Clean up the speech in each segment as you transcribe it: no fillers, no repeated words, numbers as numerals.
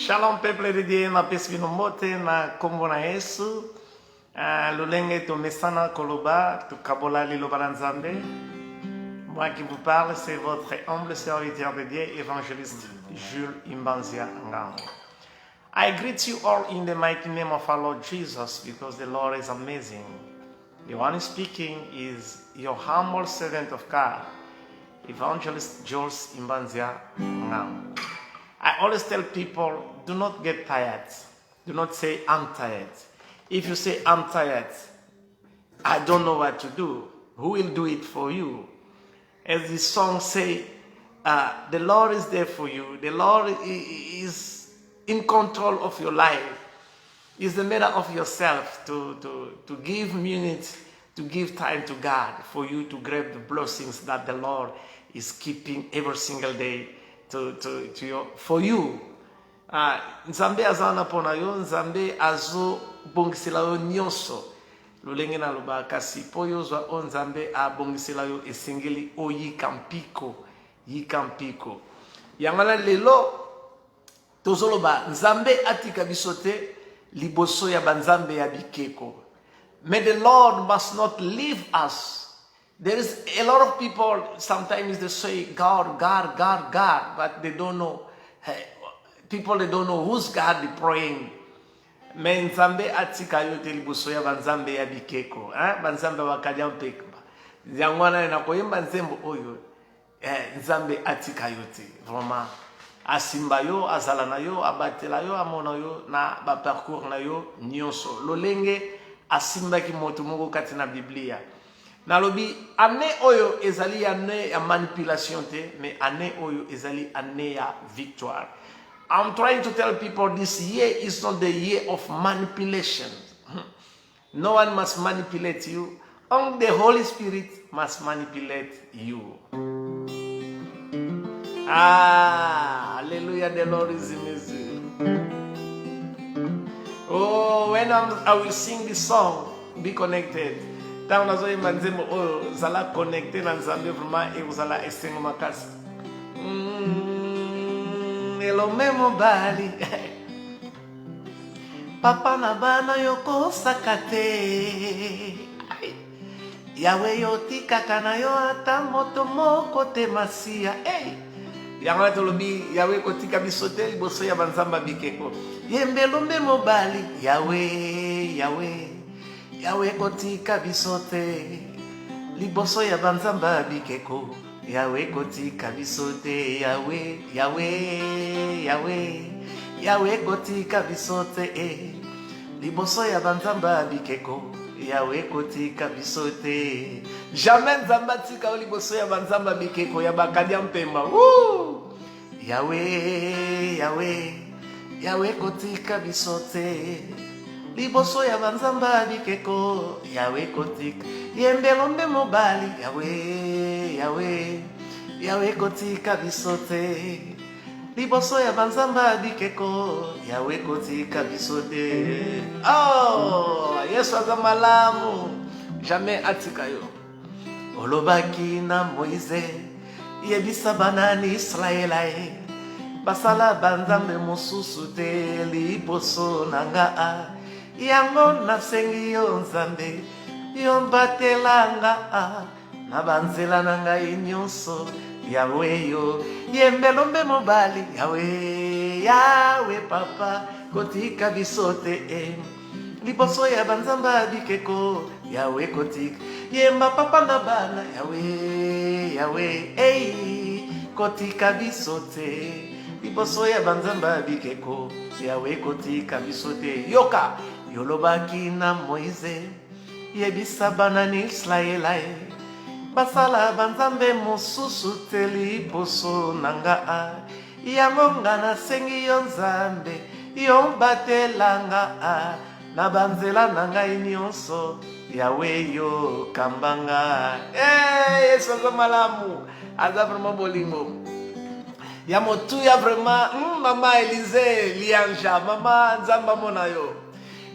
Shalom peuple de Dieu, na pesi no mote na kombo na Yesu. Lolenge to mesana koloba, to kabola liloba na Nzambe. Moi qui vous parle, c'est votre humble serviteur de Dieu, évangéliste Jules Imbanzia Ngango. I greet you all in the mighty name of our Lord Jesus, because the Lord is amazing. The one speaking is your humble servant of God, Evangelist Jules Imbanzia Ngango. I always tell people, do not get tired. Do not say, I'm tired. If you say, I'm tired, I don't know what to do. Who will do it for you? As the song say, the Lord is there for you. The Lord is in control of your life. It's the matter of yourself to give minutes, to give time to God for you to grab the blessings that the Lord is keeping every single day for you. Nzambe azana pona yo, Nzambe azo bongisela yo nyonso. Lolenge na loba kasi po yo zwa o Nzambe a bongisela yo esengeli o yikampiko. Yangala lelo tozoloba Nzambe atika bisote liboso ya banzambe ya bikeko. May the Lord must not leave us. There is a lot of people, sometimes they say God, but they don't know. People, they don't know who's God they praying. Men Nzambe atika yote liboso ya banzambe ya bikeko. Banzambe wakaja mpekba. Zangwana na koyemba nzembo oyo. Nzambe atika yote. Vraiment. Asimba yo, azala na yo, abatela yo, amona yo, na ba parcours na yo, nyonso. Lolenge asimba ki moto moko kati na Biblia. Nalobi ane oyo ezali ane ya manipulation te, mais ane oyo ezali ane ya victoire. I'm trying to tell people this year is not the year of manipulation. No one must manipulate you. Only the Holy Spirit must manipulate you. Hallelujah, the Lord is amazing. Oh, when I will sing this song, be connected. Tant nazo imanzemo o zala connecté na Nzambe vraiment et vous allez esengo makasi. Elo memo bali. Papa na bana yoko sakate. Yawe yoti kakana yo ata moto moko te masia. Yangala tolobi Yawe kotika bisote liboso ya banzamba bikeko. Yembelo memo bali. Yawe kotika bisote liboso ya banzamba bikeko. Yawe kotika bisote. Yawe kotika bisote liboso ya banzamba bikeko. Yawe kotika bisote. Jamais Nzamba tika liboso ya banzamba bikeko ya bakadia mpemba. Yawe kotika bisote liboso ya banzamba bikeko. Yawe kotika yembelo mbemo bali. Yawe kotika bisote liboso ya banzamba bikeko. Yawe kotika bisote. Oh, Yesu azamalamu jamais atika yo. Olobaki na Moise yebisa banani Israelae basala banzambe mosusu te liboso nanga. Yango nasengi yo Nzambe yombatelanga na banzela nanga inyonso. Yawe yo yembelo mbemo bali. Yawe papa kotika bisote liboso ya banzamba bikeko. Yawe kotika yemba papa na bana. Yawe kotika bisote liboso ya banzamba bikeko. Yawe kotika bisote. Yoka yolobaki na Moise yebisa banani Israelae basala banzambe mosusu te liboso nanga. Yango nga nasengi yo Nzambe yombatelanga na banzela nanga nyonso. Yawe yo kambanga. Yesu azamalamu aza vraiment bolingo ya motu ya vraiment. Mama Elize Lianja, mama Nzamba mona yo.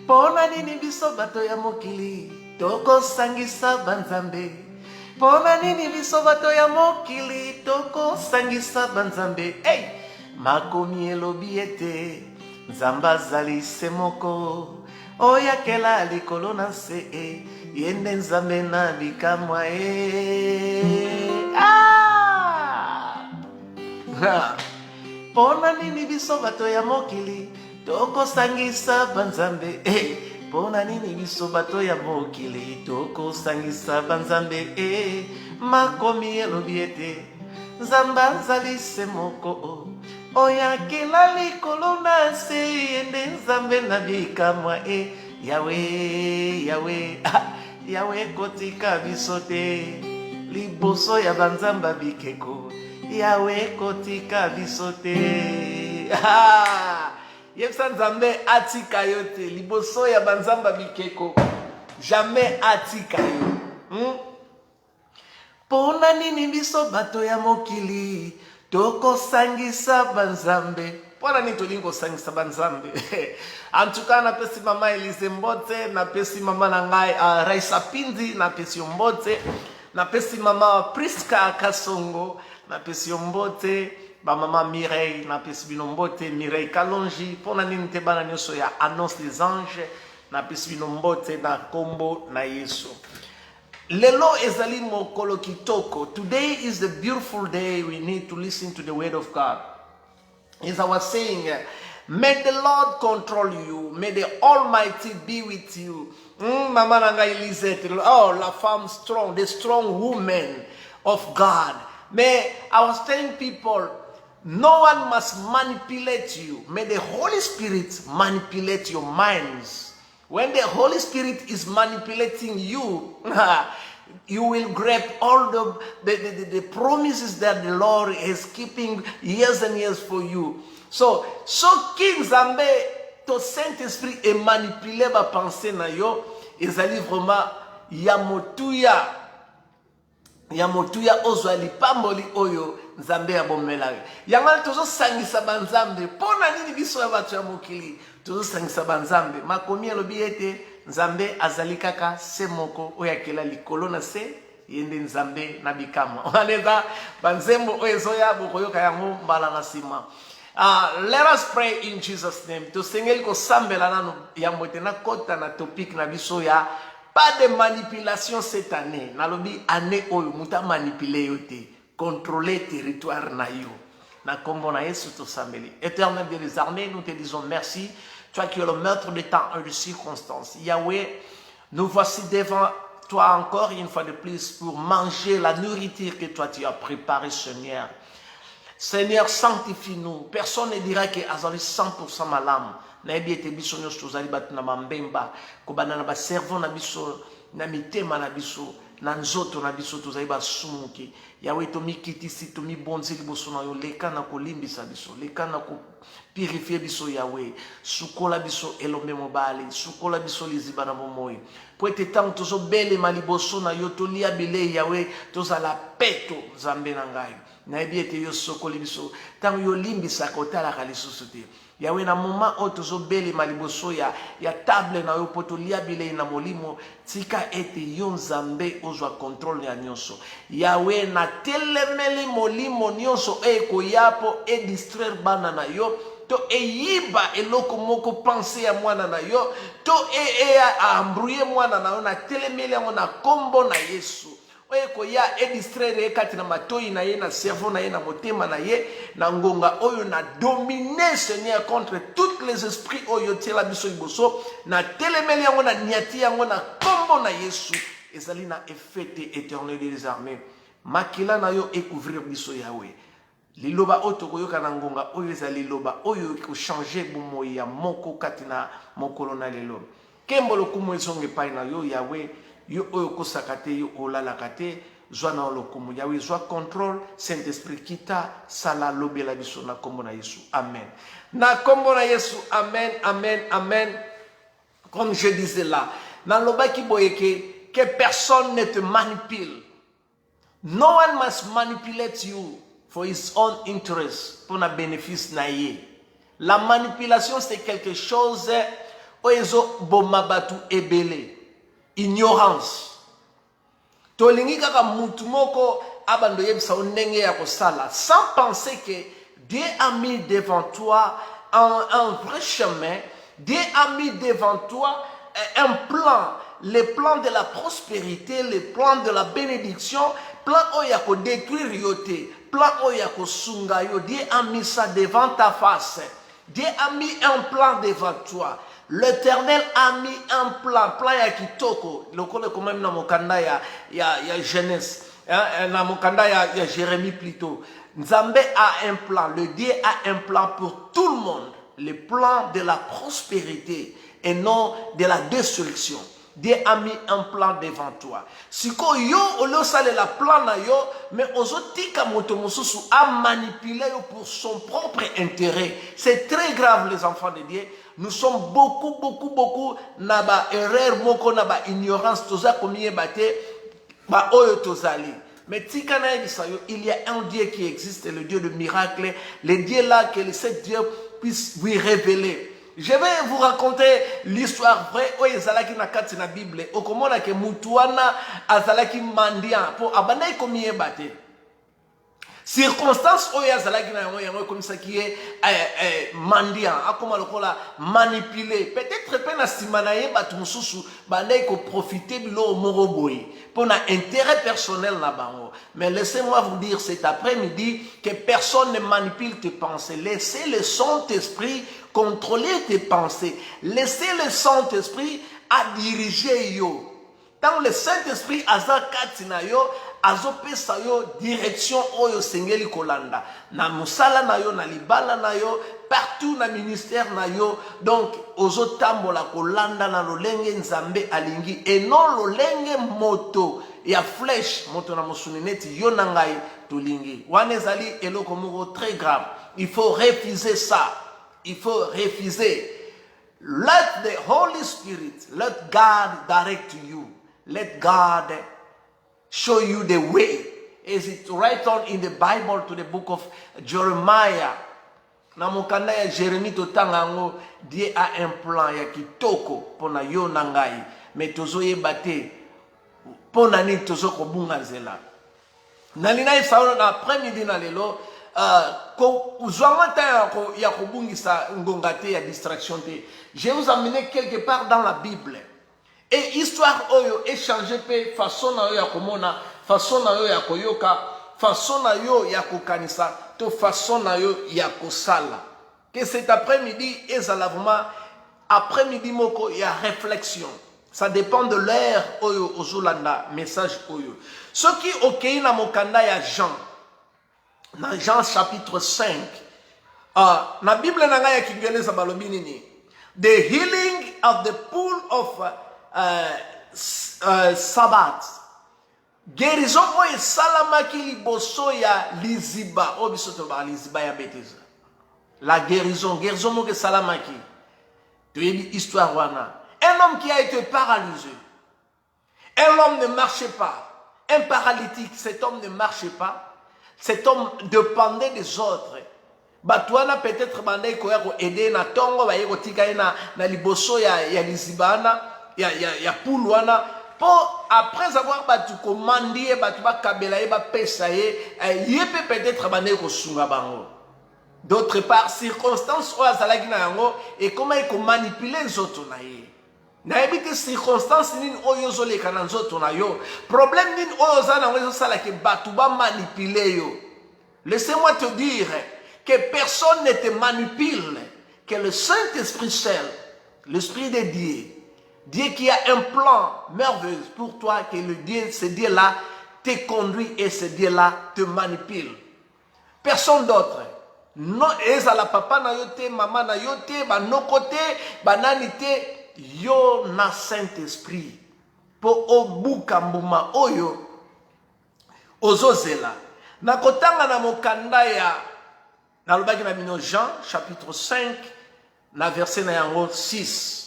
Pona nini biso bato ya mokili toko sangisa banzambe. Pona nini biso bato ya mokili toko sangisa banzambe. Makomi elobi ete Nzamba zali semoko oyakela likolo na se yende nzambe na bikamwa Pona nini biso bato ya mokili tokosangisa banzambe Pona nini biso bato ya mokili tokosangisa banzambe makomi elobi ete nzamba nzali se moko oyakela likolo na se yende nzambe na bikamwa yawe yawe yawe kotika biso te liboso ya banzamba bikeko yawe kotika biso te yebisa nzambe atika yo te liboso ya banzamba bikeko jamais atika yo Pona nini biso bato ya mokili tokosangisa banzambe Pona nini tolingi kosangisa banzambe En tout cas napesi mama Elise Mbote napesi mama na ngai Raisa Pindi napesi Mbote napesi mama Priska Kasongo napesi Mbote ba mama Mireille napesi bino Mbote Mireille Kalonji pona nini te bana nyonso ya Annonce des Anges napesi bino Mbote na kombo na Yesu Lelo ezali mokolo kitoko. Today is the beautiful day we need to listen to the word of God. As I was saying, may the Lord control you. May the Almighty be with you. Mama nanga Elisette, oh, la femme strong, the strong woman of God. May I was telling people, no one must manipulate you. May the Holy Spirit manipulate your minds. When the Holy Spirit is manipulating you, you will grab all the promises that the Lord is keeping years and years for you. So King Zambe, to Saint-Esprit est manipulé ba pensée na yo, ezali vraiment yamotuya ozwali pamboli oyo Nzambe ya bomela. Yangal tozo sangisa banzambe, pona nini biso ya batu ya mokili. Tozo sangisa banzambe makomi elobi ete Nzambe azali kaka se moko oyakela likolo na se yende Nzambe na bikamwa waneza banzembo oyezoya bokoyoka yango mbala na sima let us pray in Jesus name to sengeli ko sambela nanu ya mote na kota na topic na biso ya pas de manipulation cette année nalobi année oyo muta manipuler yote contrôler territoire na yo na kombo na Yesu to sambeli éternel Dieu des armées nous te disons merci. Toi qui es le maître des temps et des circonstances. Yahweh, nous voici devant toi encore une fois de plus pour manger la nourriture que toi tu as préparée, Seigneur. Seigneur, sanctifie-nous. Personne ne dira que azali 100% malam. Naebi ete biso nyonso tozali bato na mambemba. Kobana na ba cerveau na biso, na mitema na biso, na nzoto na biso tozali basumuki. Yahweh tomikitisi tomibonzi liboso na yo leka na kolimbisa biso, leka na ko purifier biso Yahweh, sukola biso elombe mobali, sukola biso liziba na bomoi. Po ete tango tozo bele maliboso na yo tolia bile Yahweh, tozala peto Nzambe na ngai. Nayebi ete yo sokoli biso, tango yo limbisa kotalaka lisusu te. Yahweh na moment o tozo bele maliboso ya table na yo po tolia bile na molimo, tika ete yo Nzambe ozwa contrôle ya nyonso. Yahweh na telemeli molimo nyonso koyapo distraire bana na yo. To eyiba eloko moko pensé ya mwana na yo to ambrouiller mwana na yo na telemeli yango na kombo na Yesu oye koya distraire kati na matoi na ye na cerveau na ye na motema na ye na ngonga oyo na dominer Seigneur contre tous les esprits oyo tiela biso liboso na telemeli yango na niati yango na kombo na Yesu ezali na effet éternel des armées makila na yo couvrir biso Yahweh liloba oto koyoka na ngonga oyo eza liloba oyo ko changer bomoi ya moko katina mokolo na lelo kembolo kumu ezonge pai na yo Yahweh yo oyo kosaka te yo olalaka te zwa na lokumu Yahweh zwa contrôle Saint-Esprit kita sala lobela biso na kombo na Yesu amen na kombo na Yesu amen amen amen comme je disais là na lobaki boyeke que personne ne te manipule no one must manipulate you for his own interest, pour un bénéfice naïe. La manipulation, c'est quelque chose oezo bomabatu ebele. Ignorance. Tolingi kaka mutu moko abando yebisa ondenge ya kosala sans penser que Dieu a mis devant toi un vrai chemin. Dieu a mis devant toi un plan, les plans de la prospérité, les plans de la bénédiction, plan oyako détruire yote, plan oyako sunga yo. Dieu a mis ça devant ta face. Dieu a mis un plan devant toi. L'Éternel a mis un plan ya kitoko. Lokole comme même na mokanda ya Genèse, na mokanda ya Jérémie plutôt. Nzambe a un plan, le Dieu a un plan pour tout le monde. Le plan de la prospérité et non de la destruction. Dieu a mis un plan devant toi. Si yo olo sale la plan na yo, mais ozotika moto mosusu a manipulé pour son propre intérêt. C'est très grave les enfants de Dieu. Nous sommes beaucoup na ba erreur moko na ba ignorance toza komiye bate ba oyo tozali. Mais il y a un Dieu qui existe, le Dieu de miracles, le Dieu là que cet Dieu puisse lui révéler. Je vais vous raconter l'histoire vraie où ezalaki na kati na Bible. Okomona ke mutuana azalaki mandian pour abandai komiye bate. Circonstance où yazalaki na yango comme ça qui est mendiant, akoma lokola manipulé. Peut-être pe na simana ye batu mususu bandai ko profiter bilo moro boy pour un intérêt personnel na bango. Mais laissez-moi vous dire cet après-midi que personne ne manipule tes pensées. Laissez le Saint-Esprit contrôler tes pensées. Laissez le Saint-Esprit à diriger yo. Dans le Saint-Esprit azakati na yo azopesa yo direction oyo sengeli kolanda na musala na yo na libala na yo partout na ministère na yo. Donc ozotambola kolanda na lolenge nzambe alingi et non lolenge moto ya flèche moto na mosunineti yo na ngai tolingi wana ezali eloko moko très grave. Il faut refuser ça. Il faut refuser. Let the Holy Spirit, let God direct you. Let God show you the way. Is it right on in the Bible to the book of Jeremiah? Na mokanda ya Jérémie totanga ngo Dieu a un plan ya kitoko pona yo na ngai. Mais tozo yebate pona ni tozo kobunga nzela. Nalina isaona na après-midi na lelo ya kobungisa ngonga te ya distraction te. Je vous amener quelque part dans la Bible. Et histoire oyo échanger pe façon na yo ya komona, façon na yo ya koyoka, façon na yo ya kokanisa, to façon na yo ya kosala. Que cet après-midi ezala vraiment après-midi moko ya réflexion. Ça dépend de l'heure oyo ozolanda message oyo. Ce qui okei na mokanda ya Jean. Dans Jean chapitre 5. Na Bible na nga ya Kingereza balobi nini? The healing of the pool of Sabbath. Guérison oyo esalamaki liboso ya liziba. O biso toba liziba ya Bethesda. La guérison moko esalamaki. Toyebi histoire wana. Un homme qui a été paralysé. Un homme ne marchait pas. Un paralytique, cet homme ne marchait pas. Cet homme dépendait des autres. Batouana peut-être bandai koya ko aider na tongo ba yeko tika na liboso ya lizibana ya pulwana pour après avoir batu commandé batu ba kabela ba pesa ye peut-être bandai ko sunga bango. D'autre part circonstances o azalaki na yango et comment il manipuler les autres na ye. Na ebite circonstances nini oyo zoleka na nzoto na yo. Problème nini oyo za na wezo sala ke batu ba manipuler yo. Laissez-moi te dire que personne ne te manipule, que le Saint-Esprit seul, l'Esprit de Dieu, Dieu qui a un plan merveilleux pour toi, que ce Dieu-là te conduit et ce Dieu-là te manipule. Personne d'autre. Non, ezala papa na yote, maman na yote, ba no côté, banani te, yo na Saint-Esprit. Po obuka mbuma oyo ozozela. Na kotanga na mokanda ya na lobaki na bino Jean chapitre 5 na verset na yango 6.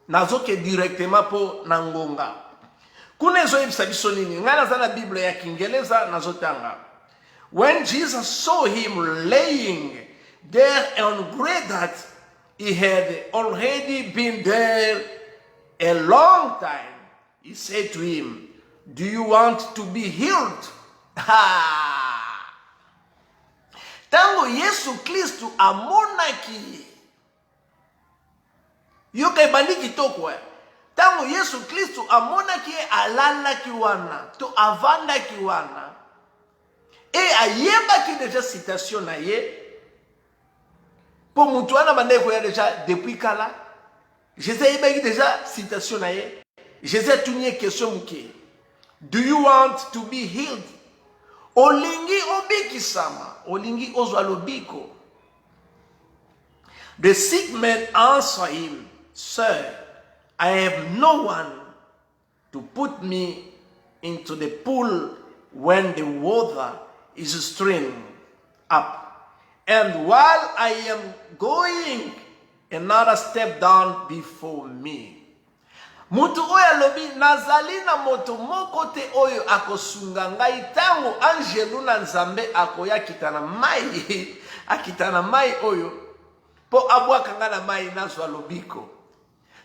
Nazoke directement po na ngonga. Kuna ezo yebisa biso nini? Nga naza na Bible ya Kingereza nazotanga. When Jesus saw him laying there and great that he had already been there a long time, he said to him, "Do you want to be healed?" Tango Yesu Kristu amonaki yoka ebandi kitoko ntango Yesu Kristo amonaki ye alalaki wana to avandaki wana et ayebaki déjà citation na ye po mutu wana bandeki koya déjà depuis kala Jésus ayebaki déjà citation na ye Jésus atuni ye question moke do you want to be healed olingi obikisama olingi ozwa lobiko. The sick man answered him, Sir, I have no one to put me into the pool when the water is streaming up. And while I am going, another step down before me. Mutu oyo lobi nazali na moto moko te oyo akosunga ngai tango angelu na nzambe akoya kitana mai akitana mai oyo po abwaka nga na mai nazwa lobiko.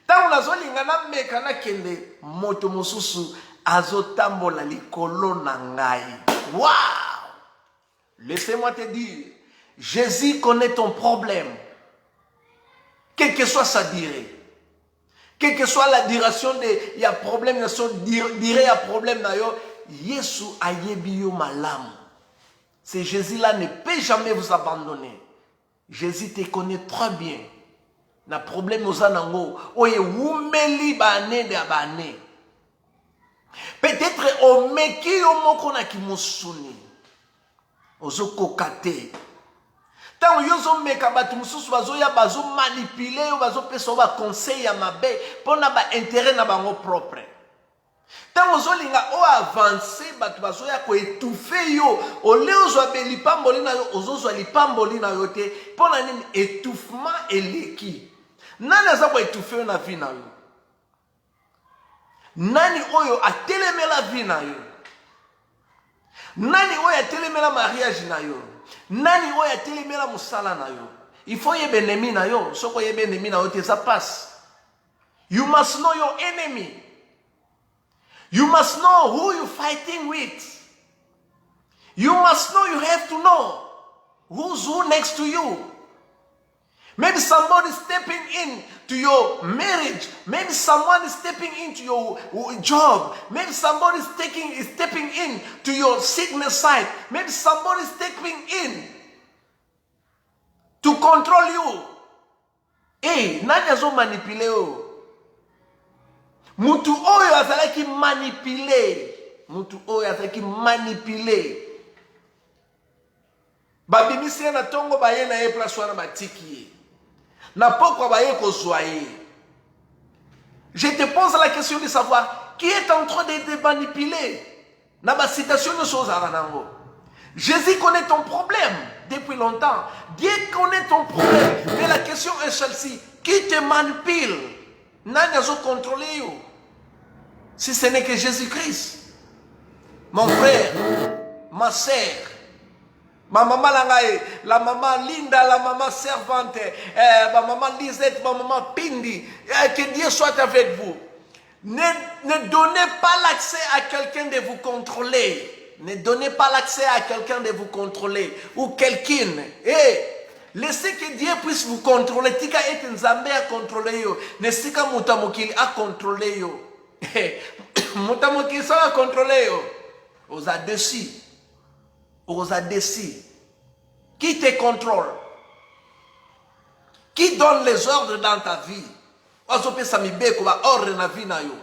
Tango nazolinga na meka na kende moto mosusu azotambola likolo na ngai. Wow! Laissez-moi te dire, Jésus connaît ton problème. Quelle que soit sa durée. Quelle que soit la duration de ya problème na so dire ya problème na yo, Yesu ayebi yo malamu. Ce Jésus là ne peut jamais vous abandonner. Jésus te connaît très bien. Na problème ozanango oye wumeli bane de bane. Peut-être omeki yo moko na kimusuni. Ozokokate. Tant yozo meka batu mususu bazoya bazo manipuler yo bazo pesa ba conseil ya mabe pona ba intérêt na bango propre. Tant ozolinga o avancer batu bazoya ko étouffer yo ole ozwa belipamboli na yo ozozwa lipamboli na yo te pona nini étouffement eleki. Nani aza ko étouffer yo na vie na yo? Nani oyo atelemela vie na yo? Nani oyo atelemela mariage na yo? Nani oyo atelemela musala na yo? Il faut yebe ennemi na yo. Soko yebe ennemi na yo te ça passe. You must know your enemy. You must know who you're fighting with. You must know, you have to know who's who next to you. Maybe somebody stepping in to your marriage. Maybe someone is stepping into your job. Maybe somebody is stepping in to your sickness side. Maybe somebody is stepping in to control you. Hey, nani azo manipule yo? Mutu oyo azalaki manipule. Mutu oyo azalaki manipule. Babimisi na tongo baye na ye place wana batiki ye. Na pokwa baye kozwa ye. Je te pose la question de savoir qui est en train de te manipuler. Na ba citation de choses aranango. Jésus connaît ton problème depuis longtemps. Dieu connaît ton problème. Mais la question est celle-ci. Qui te manipule? Nani azo contrôler yo? Si ce n'est que Jésus-Christ. Mon frère, ma sœur, ma maman Langaye, la maman Linda, la maman servante, ma maman Lisette, ma maman Pindi, que Dieu soit avec vous. Ne donnez pas l'accès à quelqu'un de vous contrôler. Ne donnez pas l'accès à quelqu'un de vous contrôler. Ou quelqu'un. Laissez que Dieu puisse vous contrôler. Tika et Nzambe a contrôlé yo. Ne sika mutamokili a contrôlé yo. Mutamokili ça a contrôlé yo. Aux adessi. Aux adessi. Qui te contrôle? Qui donne les ordres dans ta vie? Ozope samibeko ba ordre na vie na yo.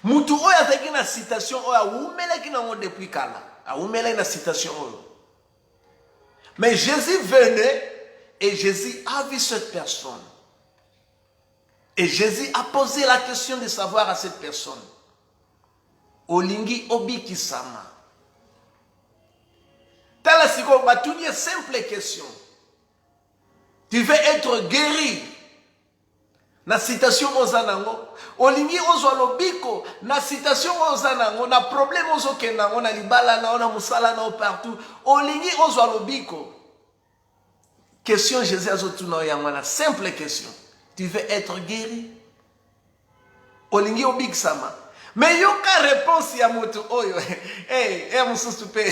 Mutu oyo azaki na citation oyo awumelaki nango depuis kala. Awumelaki na citation oyo. Mais Jésus venait et Jésus a vu cette personne. Et Jésus a posé la question de savoir à cette personne. Olingi obiki sama. Tala siko batuni simple question. Tu veux être guéri. Na citation ozanango. Olingi ozwa lobiko. Na citation ozanango. Na problème ozokenango. Na libala na ona musala na partout. Olingi ozwa lobiko. Question Jésus azotuna yangwana. Simple question. Tu veux être guéri? Olingi obik sama. Mais yoka réponse ya moto oyo. Mususu pe.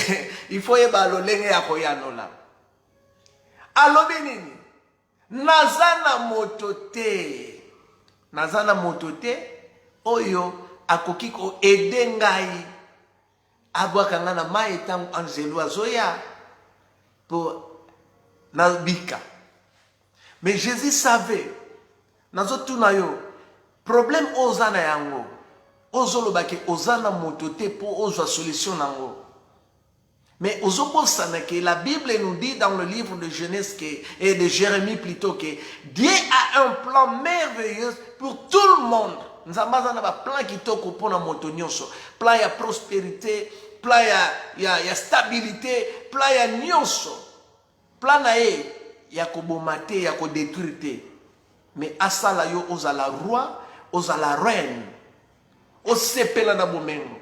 Il faut yeba lolenge ya koyanola. Alobi nini? nazana moto te oyo akoki ko ede ngai abwaka nga na mai etango angelo azoya pour nabika. Mais Jésus savait nazotuna yo problème ozana yango ozolobake ozana moto te po ozwa solution nango. Mais que la Bible nous dit dans le livre de Genèse et de Jérémie plutôt que Dieu a un plan merveilleux pour tout le monde. Nous avons un plan qui toko pour la motonioso, plan ya prospérité, plan ya stabilité, plan ya nyonso, plan ya kobomate, ya ko détruire. Mais asala yo ozala roi, ozala reine, osepela na bomengo.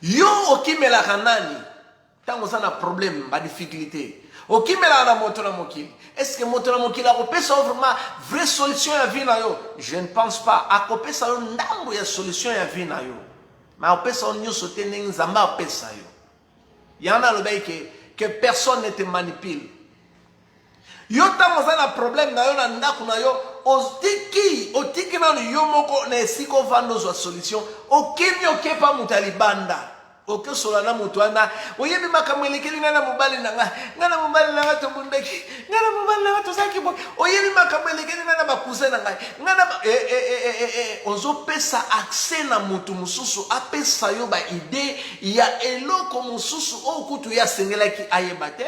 Yo okimela kanani tango sana problème ba difficulté okimela na moto na mokili. Est-ce que moto na mokili akopesa vraiment vraie solution ya vie na yo? Je ne pense pas. Akopesa yo ndambo ya solution ya vie na yo, mais akopesa yo sote ndenge nzamba apesa yo. Yana lobeki que personne ne te manipule. Yo tango sana problème na yo na ndako na yo otiki na yo moko na esiko vando zwa solution okimi okepa mutalibanda oke solana mutu ana oyebi makamwelekeli ngana mobali nanga tobundaki ngana mobali nanga tozaki bo oyebi makamwelekeli ngana bakuze na ngai ngana ozo pesa accès na mutu mususu apesa yo ba idée ya eloko mususu okutu ya sengelaki ayebate.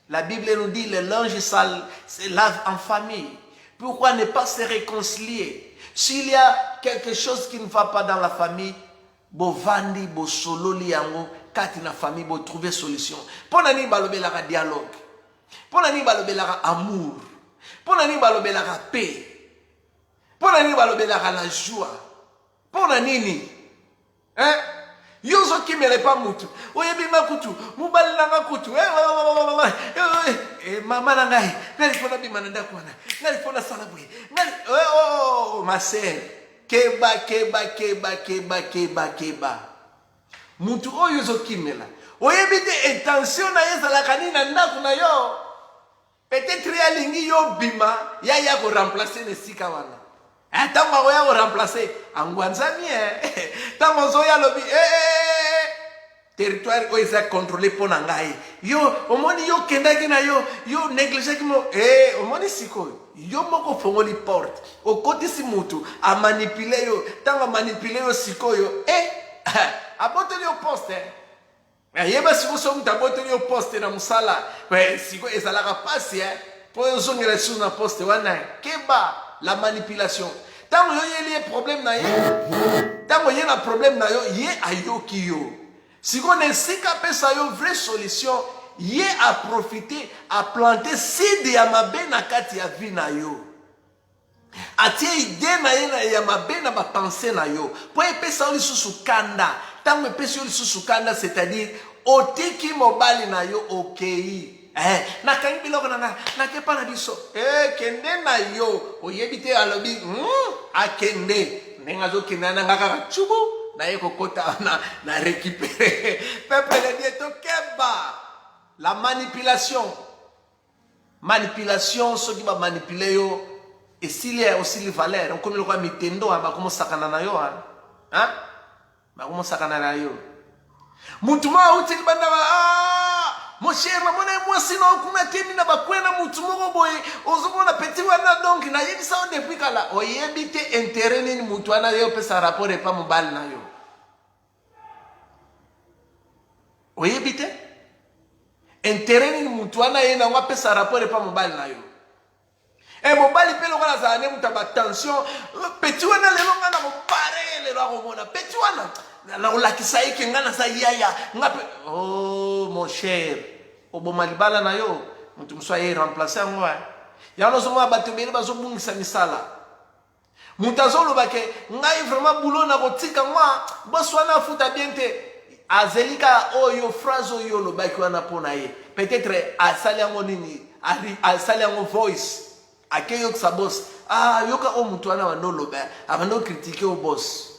La Bible nous dit le linge sale se lave en famille. Pourquoi ne pas se réconcilier? S'il y a quelque chose qui ne va pas dans la famille, bo vandi, bo sololi yango, kati na famille, bo trouver solution. Pona ni balobelara dialogue. Pona ni balobelara amour. Pona ni balobelara paix. Pona ni balobelara la joie. Pona nini? Hein? Yozo kimele pa mutu. Oyebi makutu. Mubali nanga kutu. Mama nangai. Ngali fona bima nanda kwana. Ngali fona salabwe. Ngali ma sœur. Keba. Mutu oyo yozo kimela. Oyebi te intention na yesa kani na ndaku na yo. Peut-être ya lingi yo bima ya ko remplacer ne sika wana. Tango oya ko remplacer angwanzami tango zoya lobi territoire oyo eza contrôlé pona ngai yo omoni yo kendaki na yo négligé mo omoni sikoyo yo moko fongoli porte okotisi mutu a manipuler yo tango manipuler yo sikoyo aboteli yo poste yeba sikoso mutu aboteli yo poste na musala sikoyo ezalaka pasi po ozongela sur na poste wana keba la manipulation. Tango yo yeli problème na ye, tango yena problème na yo, ye ayoki yo. Si on est sika pesa yo vraie solution, ye a profité a planter seed ya mabe na kati ya vie na yo. Atie idée na ye na ya mabe na ba pensée na yo. Po epesa yo lisusu kanda. Tango epesa yo lisusu kanda, c'est-à-dire otiki mobali na yo okei. Nakangi biloko na kepa na biso kende na yo oyebite alobi akende nenga zo kenda na ngaka chubu na yeko kota na récupérer peuple de Dieu to keba la manipulation so ki ba manipuler yo et s'il y a aussi le valeur on comme le quoi mitendo ba komo sakana na yo ba komo sakana na yo mutuma utili banda mon cher, moi sinon kuna temi na bakwena mutu moko boye ozomona petit wana donc na yebi sa depuis kala oyebi te intérêt ni mutu wana yo pesa rapport pas mobile na yo oyebi te intérêt ni mutu wana ye na ngwa pesa rapport pas mobile na yo mobile pe lokala za ne mutu ba tension petit wana lelo ngana mobare lelo akomona petit wana na olakisa eke ngana sa yaya ngape mon cher oboma libala na yo mutu mso ye remplacer ngwa ya no soma bato bele bazo bungisa misala mutu azoloba ke ngai vraiment boulot na kotika ngwa boswana futa bien te azelika oyo phrase oyo lobaki wana pona ye peut-être asali yango nini asali yango voice akeyo sa boss yoka o mutu wana wanoloba abando critiquer au boss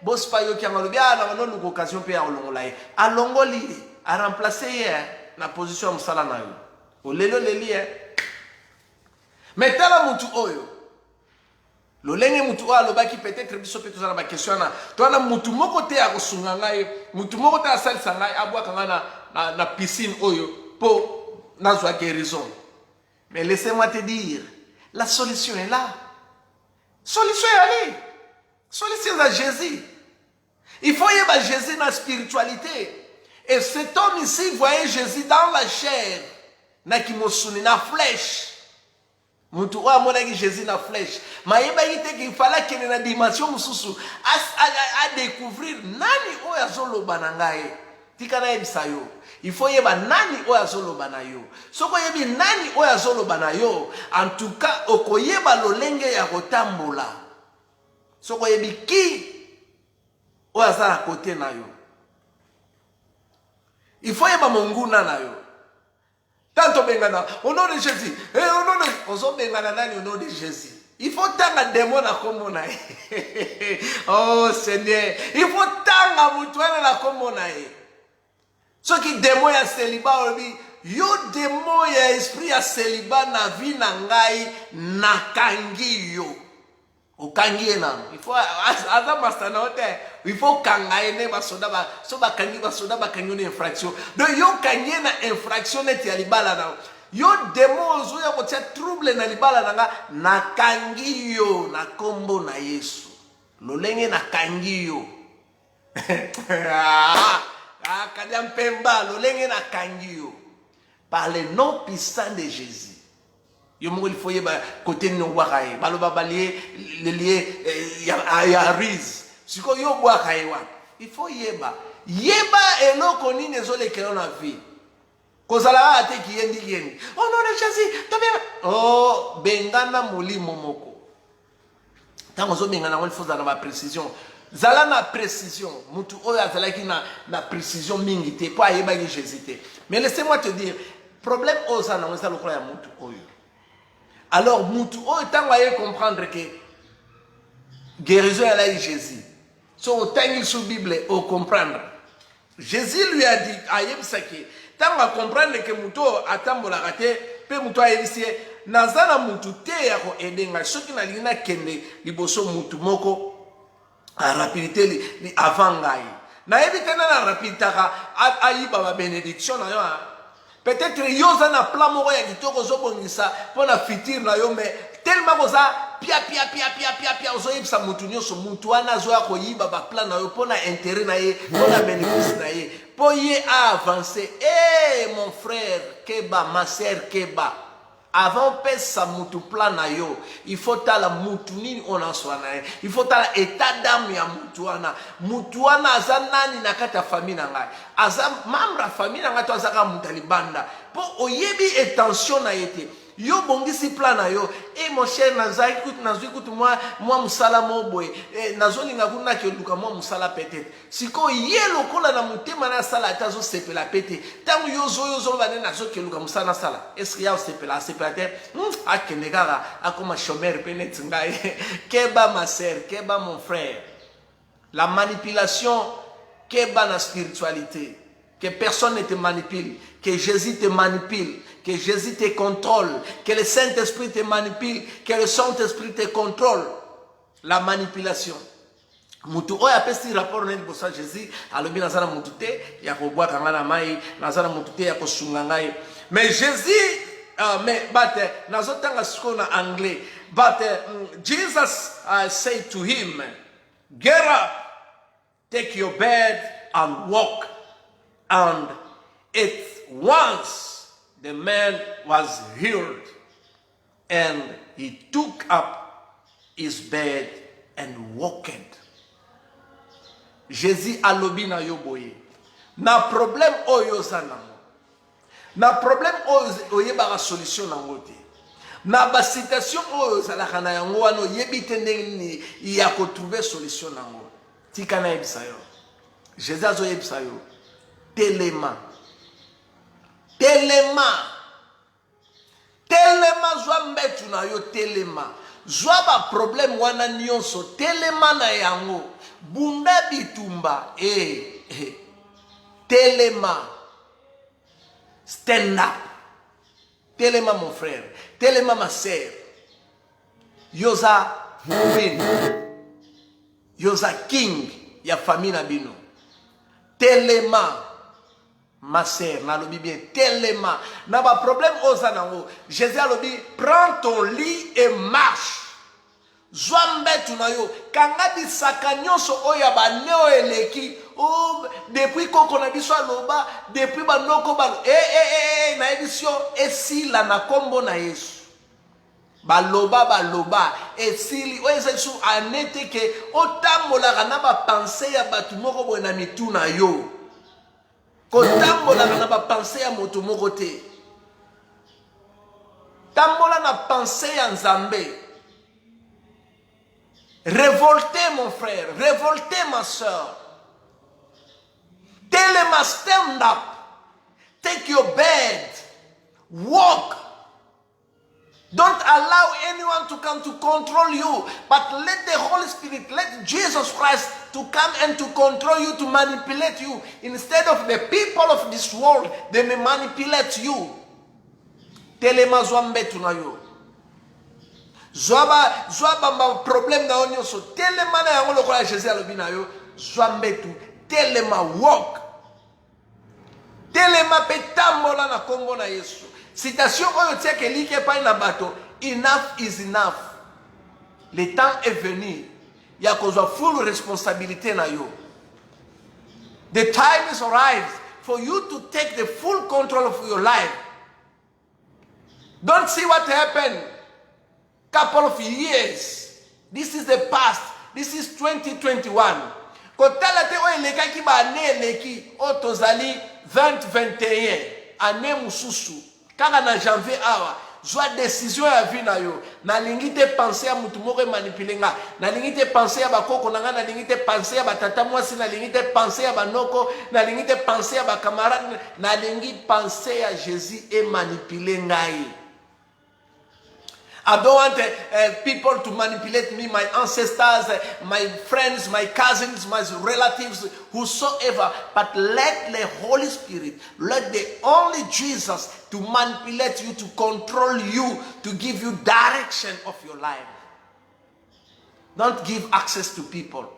boss pa yo ki ngalobi na wana l'occasion pe ya olongola ye alongoli a remplacer na position ya musala na yo olelo leli Mais tala mutu oyo lolenge mutu oyo alobaki peut-être biso mpe tozala na baquestion wana towana mutu moko te ya kosunga ngai mutu moko te asalisa ngai abwaka ngai na piscine oyo mpo nazwa guérison. Mais laissez-moi te dire, la solution est là. Solution est allée. Solution est à Jésus. Il faut y avoir Jésus dans la spiritualité. Et cet homme ici voyait Jésus dans la chair. Na kimosuni, na flèche. Mutu wa monaki Jésus na flèche. Maïba yite qu'il fallait qu'il y ait une dimension mususu à découvrir nani oya zolo banangaye. Tikana ebisayo. Il faut y avoir nani oya zolo banayo. Soko yebi nani oya zolo banayo. En tout cas, okoyeba lolenge ya kotambola. Soko yebi ki oya zala kote na yo. Il faut y avoir monguna na yo. Tanto bengana, au nom de Jésus. Au nom de Ozo bengana nani au nom de Jésus. Il faut tanga démon na komona. Oh Seigneur, il faut tanga mutwana na komona. Ce qui démon ya célibat obi, yo démon ya esprit ya célibat na vie na ngai nakangi yo. Okangi na. Il faut aza mastana ote. Il faut kangaye ne basoda ba so bakangi basoda bakangi ne infraction. Donc yo kangi na infraction net ya libala na. Yo démon ozo ya kotia trouble na libala na nga nakangi yo na kombo na Yesu. Lolenge nakangi yo. Kadiampemba lolenge nakangi yo. Par le nom puissant de Jésus. Yo mo il faut yeba côté no wakaye baloba balie le lié ya riz siko yo wakaye wa il faut yeba eloko nini ezolekela na vie kozala ate kiyendi oh non de Jésus to bien oh bengana molimo moko tango zo bengana il faut zala ba précision zala na précision mutu oyo azalaki na précision mingi te po ayeba ki Jésus te. Mais laissez-moi te dire problème oza na ngesa lokola ya mutu oyo. Alors, mutu autant voyez comprendre que guérison est là Jésus. So autant il sous Bible au comprendre. Jésus lui a dit ayeb saki tant va comprendre que mutu atambola raté pe mutu ayebisi nazana mutu te ya ko edenga soki na lina kende liboso mutu moko a rapidité li avant ngai. Na ebite na rapidité ayiba ba bénédiction na yo. Peut-être yoza na plan moko ya kitoko zobongisa pour na fitir na yo mais tellement koza pia ozo yebisa mutu nyonso mutu wana zo akoyiba ba plan na yo pour na intérêt na ye pour na bénéfice na ye pour ye avancer. Mon frère Keba, ma sœur Keba, avant pesa mutu plan na yo il faut tala mutu nini ona swana il faut tala état d'âme ya mutu wana aza nani na kata famille na ngai aza membre famille na ngai to azaka mutalibanda po oyebi attention na yete yo bongisi plan na yo mon cher nazaki kutu moi musala mobwe nazolinga kuna ke luka moi musala peut-être siko ye lokola na mutema na sala tazo sepela pete tangu yozo bane nazo ke luka musala sala est-ce qu'il y a sepela te akenegara akoma chômeur pene tsingai Keba ma sœur Keba mon frère la manipulation Keba na spiritualité que personne ne te manipule, que Jésus te manipule, que Jésus te contrôle, que le Saint-Esprit te manipule, que le Saint-Esprit te contrôle. La manipulation. Mutu oya pesi rapport neni bosa Jésus alobi nazana mutu te ya kobwa kangana mai nazana mutu te ya kosunga ngai. Mais Jésus but nazotanga siko na anglais but Jesus said to him, get up, take your bed and walk. And at once the man was healed, and he took up his bed and walked. Jésus alobi na yo boye. Na problème oyo zanango. Na problème oyo ba solution nango te. Na ba situation oyo zalaka na yango wano yebite ndeni ya ko trouver solution nango. Tika na yebisa yo. Jésus azo yebisa yo. Telema zwa mbetu na yo telema zwa ba problème wana nyonso telema na yango bunda bitumba telema stand up telema mon frère telema ma sœur yoza queen, yoza king ya famille na bino. Telema, ma sœur, na lobi bien, telema. Na ba problème oza nango. Jésus a lobi, prends ton lit et marche. Zwambetu na yo, kanga bisaka nyonso oya ba neo eleki, depuis koko na biso aloba, depuis ba noko ba, na edisio, esila na kombo na Yesu. Baloba, esili, oyesu anete ke, otambola na ba pense ya batu moko boye na mitu na yo. Kotambola na ba pense ya moto moko te. Tambola na pense ya Nzambe. Révoltez mon frère, révoltez ma soeur. Tell them to stand up. Take your bed. Walk. Don't allow anyone to come to control you. But let the Holy Spirit, let Jesus Christ to come and to control you, to manipulate you. Instead of the people of this world, they may manipulate you. Tell them to you. Zwaba ma problème na onyo so telema na yango lokola Jésus alobi na yo zwambetu telema walk telema petambola na kombo na Yesu citation oyo tieke like pa na bato enough is enough le temps est venu ya kozwa full responsabilité na yo. The time is arrived for you to take the full control of your life. Don't see what happened couple of years. This is the past. This is 2021. Kotala te o eleka ki ba ne eleki o tozali 2021 ane mususu kaka na janvier awa zwa décision ya vie na yo na lingi te penser ya mutu moko manipuler nga na lingi te penser ya bakoko na nga na lingi te penser ya batata mwasi na lingi te penser ya banoko na lingi te penser ya bakamarade na lingi penser ya Jésus et manipuler ngai. I don't want people to manipulate me, my ancestors, my friends, my cousins, my relatives, whosoever. But let the Holy Spirit, let the only Jesus to manipulate you, to control you, to give you direction of your life. Don't give access to people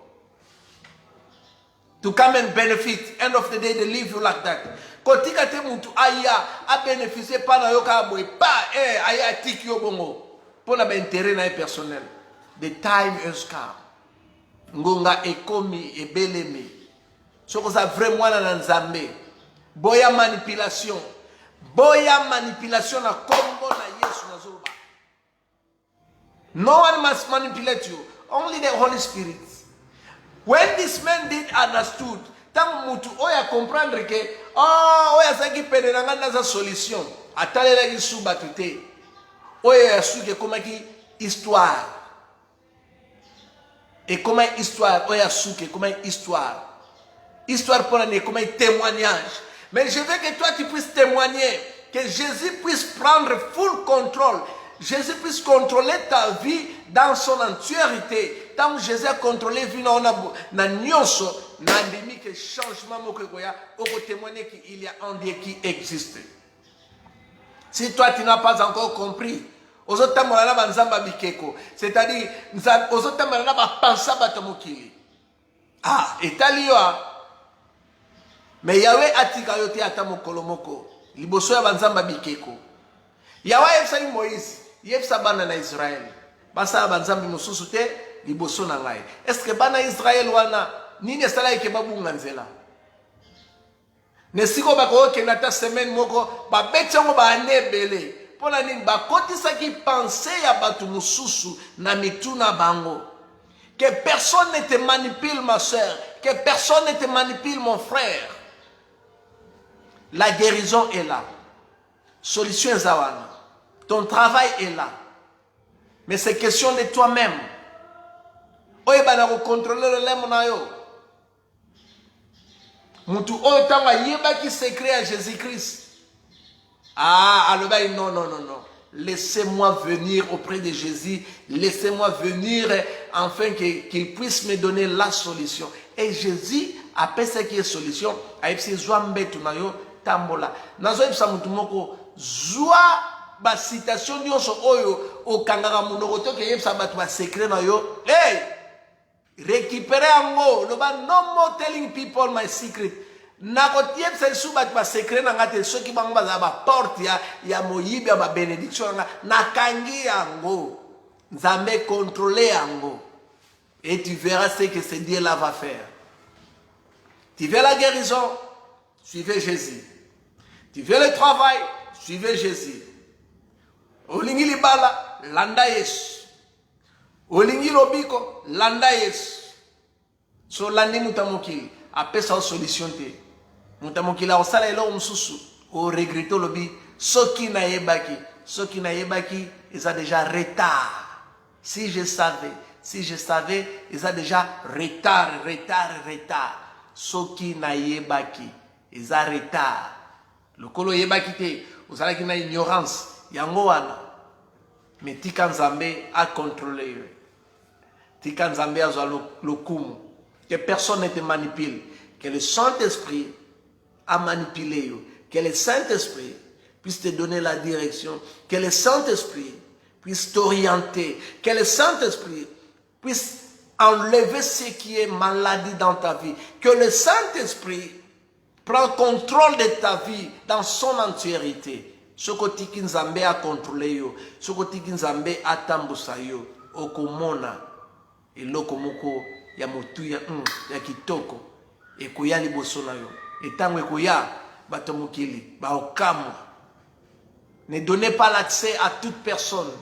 to come and benefit. End of the day, they leave you like that. Kotika te mutu aya a bénéficier pa na yo ka boy pa aya tiki yo bongo. Pour l'intérêt personnel. The time is come. Ngonga ekomi ebelemi. Ce que ça vraiment na Nzambe. Boya manipulation. Boya manipulation na kombo na Yesu na zoba. No one must manipulate you. Only the Holy Spirit. When this man did understood, tant mutu oya comprendre que oya saki penenanga na za solution. Atalela ki suba tute. Oye, suke comme histoire. Et comme histoire, oye, suke comme histoire. Histoire pour l'année, comme témoignage. Mais je veux que toi tu puisses témoigner, que Jésus puisse prendre full contrôle. Jésus puisse contrôler ta vie dans son entièreté. Tant que Jésus a contrôlé la vie, na nyonso, na ndimi que changement mokoya, on peut témoigner qu'il y a un Dieu qui existe. Si toi tu n'as pas encore compris, c'est-à-dire, ah, mais Yahweh atika yote atamo kolomoko, liboso ya banzamba bikeko. Yahweh yefsa Moïse, yefsa bana na Israël. Basa banzambi mususu te, liboso na ngai. Est-ce que bana Israël wana, nini esala ike babunga nzela? Nesiko bako kenata semaine moko, ba betyango ba anebele. Pona nini bakotisa ki penser ya batu mususu na mituna bango. Que personne ne te manipule ma soeur, que personne ne te manipule mon frère. La guérison est là. Solution zawana. Ton travail est là. Mais c'est question de toi-même. Oye bana ko contrôler le lemo na yo. Mutu oyo tanga yeba ki secret à Jésus-Christ. Ah, alors ben non. Laissez-moi venir auprès de Jésus. Laissez-moi venir afin qu'il puisse me donner la solution. Et Jésus a fait ce qui est solution. A epsi zwambe tunayo tambola. Nazo epsa mutumoko zwa citation nyonso oyo okangaka monoko te okeyebisa bato secret na yo. Hey, récupérer yango loba no more telling people my secret. Nakotiebisa lisu bato secret na nga te soki bango bazala baporte ya moyibi ya babénédiction na nga nakangi yango. Nzambe contrôler yango. Et tu verras ce que ce Dieu là va faire. Tu veux la guérison, suivez Jésus. Tu veux le travail, suivez Jésus. Olingi libala, landa Yesu. Olingi lobiko, landa Yesu. So landi mutamokili, apesa solution te. Mutamokili a osala elo msusu, o regreto lobi, soki na yebaki, ils a déjà retard. Si je savais, ils a déjà retard. Soki na yebaki, ils a retard. Le kolo yebaki te, ozalaki na ignorance, yango wana. Mais tika Nzambe a contrôlé. Tika Nzambe a zwa lokumu. Que personne ne te manipule. Que le Saint-Esprit a manipulé. Que le Saint-Esprit puisse te donner la direction. Que le Saint-Esprit puisse t'orienter. Que le Saint-Esprit puisse enlever ce qui est maladie dans ta vie. Que le Saint-Esprit prend contrôle de ta vie dans son entièreté. Sokotiki Nzambe a contrôlé yo. Sokotiki Nzambe a tambusa yo. Okomona. Eloko moko ya motuya ya kitoko. Ekoya liboso na yo. Etango ekoya bato mokili ba okamwa. Ne donnez pas l'accès à toute personne.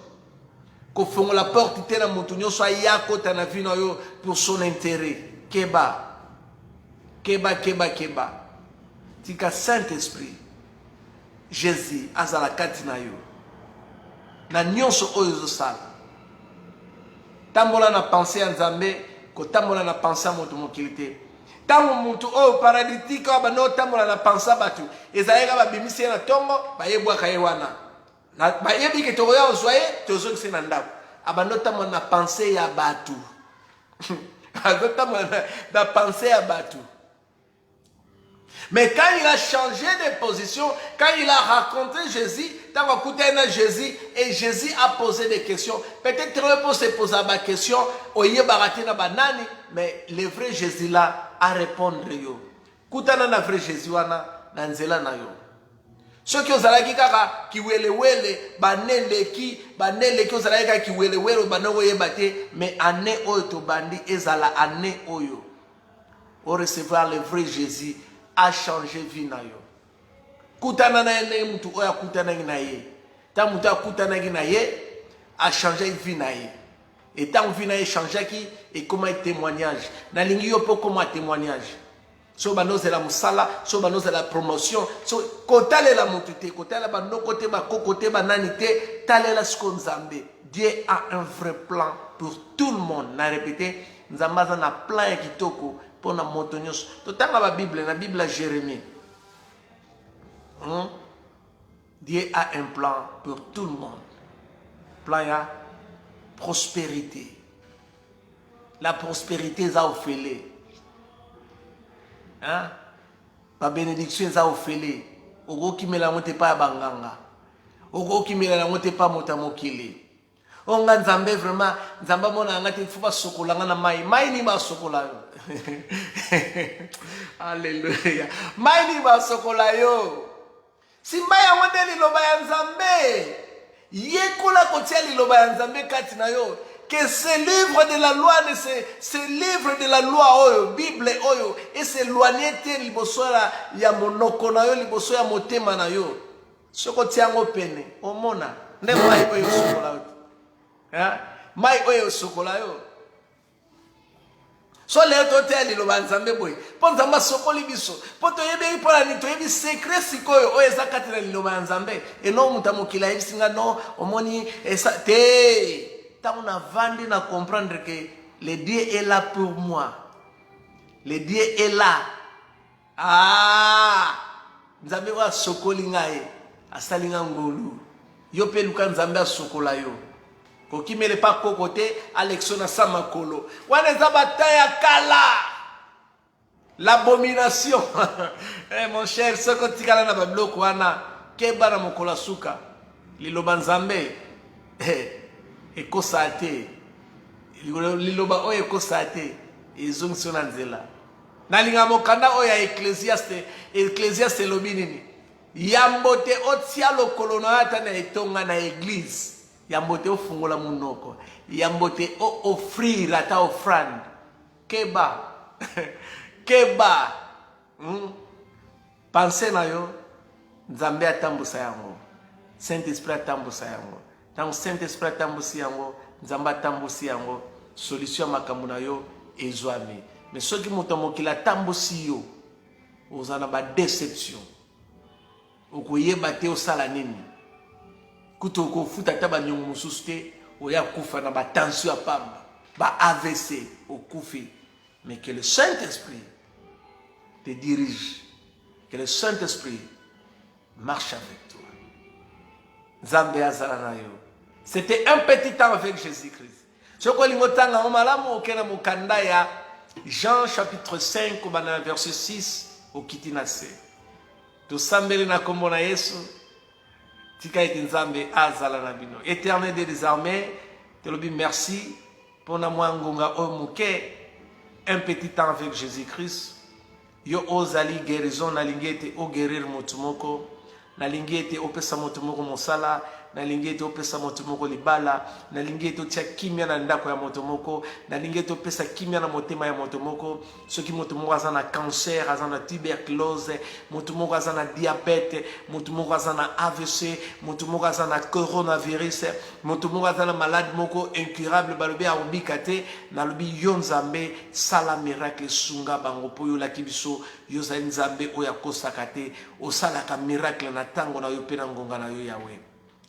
Ko fongo la porte te na mutu nyonso aya kota na vie na yo pour son intérêt. Keba. Tika Saint-Esprit. Jésus azala kati na yo. Na nyonso oyo zosala. Tambola na pensée ya Nzambe, ko tambola na pensée ya moto mokili te. Tango mutu oyo paralytique wa bano tambola na pensée batu. Ezaleka babimisi na tongo, bayebwaka ye wana. Bayebi ke tokoya ozwaye, tozongisi na ndako. Abano tambola na pensée ya batu. Azotambola na pensée ya batu. Mais quand il a changé de position, quand il a rencontré Jésus, quand il a écouté Jésus, et Jésus a posé des questions, peut-être pour se poser des questions, mais le vrai Jésus là a répondu. Koutana na vrai Jésus wana na nzela na yo. Ceux qui ozalaki kaka kiwelewele baneleki ozalaki kaka kiwelewele banoko yebate, mais année oyo to bandi ezala année oyo. Au recevoir le vrai Jésus a changé vie na yo. Kutana na ye mutu oya kutana na ye. Ta mutu akutana na ye a changé vie na ye. Et tant vie na ye changé ki et comment un témoignage. Na lingi yo po comme un témoignage. So banoze la musala, so banoze la promotion, so kotale la mutu te, kotale ba no kote ba kokote ba nanite, tale la Nzambe. Dieu a un vrai plan pour tout le monde. Na répété, Nzambe na plan ya kitoko. Pour la montagne, tout la Bible, la Bible à Jérémie. Dieu a un plan pour tout le monde. Plan ya prospérité. La prospérité est offerte. La bénédiction est offerte. Ogo ki mela mote pa banganga. Ogo ki mela mote pa motamokili. Onga Nzambe vraiment Nzamba mona ngati fuba sokola ngana mai ni ba sokola yo. Alléluia. Mai ni ba sokola yo. Si mai amode liloba ya Nzambe. Yekola kotia liloba ya Nzambe kati na yo. Que ce livre de la loi, ce livre de la loi oyo, Bible oyo, et s'éloigner te liboso ya monoko na yo, liboso ya motema na yo. Soko tiango pene, omona, ne mai oyo sokola yo. Mai oyo sokola yo. So le tote liloba Nzambe boy. Po Nzamba sokoli biso. Po to yebe ipola ni to yebi secret sikoyo oyo ezakati na liloba Nzambe. E no mutamukila yebisinga no omoni esa te. Tant on a vendu à comprendre que le Dieu est là pour moi. Le Dieu est là. Ah! Nzambe wa sokoli ngaye. Asalinga ngolu. Yo pe luka Nzambe a sokola yo. Koki mele pa kokote, Alexo na samakolo. Wane zabataya kala. liloba nzambe ekosa te liloba oyo ekosa te ezongisi na nzela nalinga mokanda oyo ya ecclésiaste elobi nini yambo te otia lokolo na ata na etonga na église yambo te ofungola munoko yambo te offrir ata offrande keba keba pense na yo nzambe atambusa yango Saint-Esprit atambusa yango ntango Saint-Esprit atambusi yango nzambe atambusi yango solution makambo na yo ezwami mais soki moto mokili atambusi yo oza na badéception okoyeba te osala nini kuta okofuta ata banyongo mosusu te oya kufa na batension ya pamba ba-AVC okufi mais que le Saint-Esprit te dirige que le Saint-Esprit marche avec toi nzambe azala na yo c'était un petit temps avec Jésus-Christ soki olingi otanga malamu okena mokanda ya Jean chapitre 5 verset 6 okiti na se tosambeli na kombo na Yesu tika ete nzambe azala na bino éternel des armées telobi merci mpona mwa ngonga oyo moke un petit temps avec Jésus-Christ yo ozali guérison nalingi ete oguérir motu moko nalingi ete opesa motu moko mosala nalingi ete opesa motu moko libala nalingi ete otia kimia na ndako ya motu moko nalingi ete opesa kimia na motema ya motu moko soki motu moko aza na cancer aza na tuberculose motu moko aza na diabete motu moko aza na AVC motu moko aza na coronavirus motu moko aza na malade moko incurable balobi aobika te nalobi yo nzambe sala miracle sunga bango mpo oyolaki biso yo ozali nzambe oyo akosaka te osalaka miracle na ntango na yo mpe na ngonga na yo yawe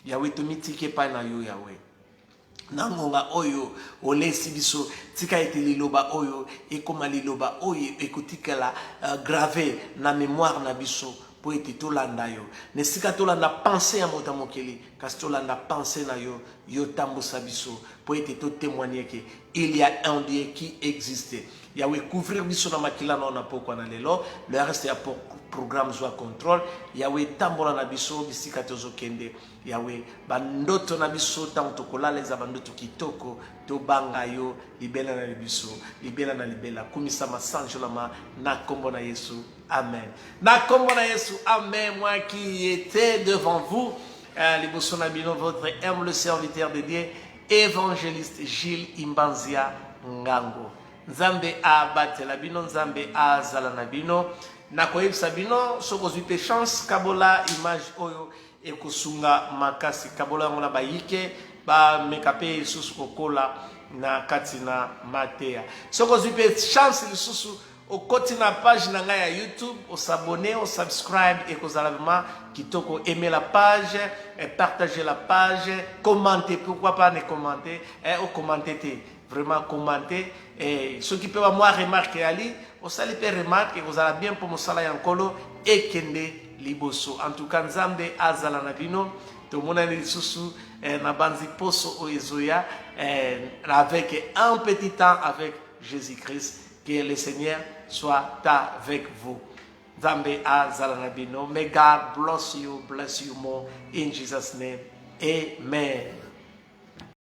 yawe tomitiki epai na yo yawe na ngonga oyo olesi biso tika ete liloba oyo ekoma liloba oyo ekotikala grave na mémoire na biso po ete tolanda yo nesika tolanda pensée ya moto mokili kasi tolanda pensée na yo yo tambusa biso po ete totémoigner que il y a un Dieu qui existe yawe couvrir biso na makila na pokwa na lelo le reste ya programme zwa contrôle yawe tambola na biso bisika tozokende yawe bandoto na biso tango tokolala eza bandoto kitoko tobanga yo libela na biso libela na libela kumisa masanjolama na kombo na Yesu amen na kombo na Yesu amen moi qui était devant vous liboso na bino votre humble serviteur de Dieu évangéliste Gilles Imbanzia Ngango nzambe abatela bino nzambe azala na bino nakoyebisa bino soki ozwi mpe chance kabola image oyo ekosunga makasi kabola yango na bayike bameka mpe lisusu kokola na kati na mateya soki ozwi mpe chance lisusu okoti na page na ngai ya YouTube osabone osubscribe ekozala vraiment kitoko aimer la page et partager la page commenter pourquoi pas ne commenter commenter te vraiment commenter et ceux qui peuvent avoir remarqué ali osali pe remarque ekozala bien pour mosala ya nkolo ekende liboso en tout cas nzambe azala na bino tomonani lisusu na banzi poso oezoya avec un petit temps avec Jésus-Christ. Que le Seigneur soit avec vous. Nzambe azala na bino. May God bless you more in Jesus' name. Amen.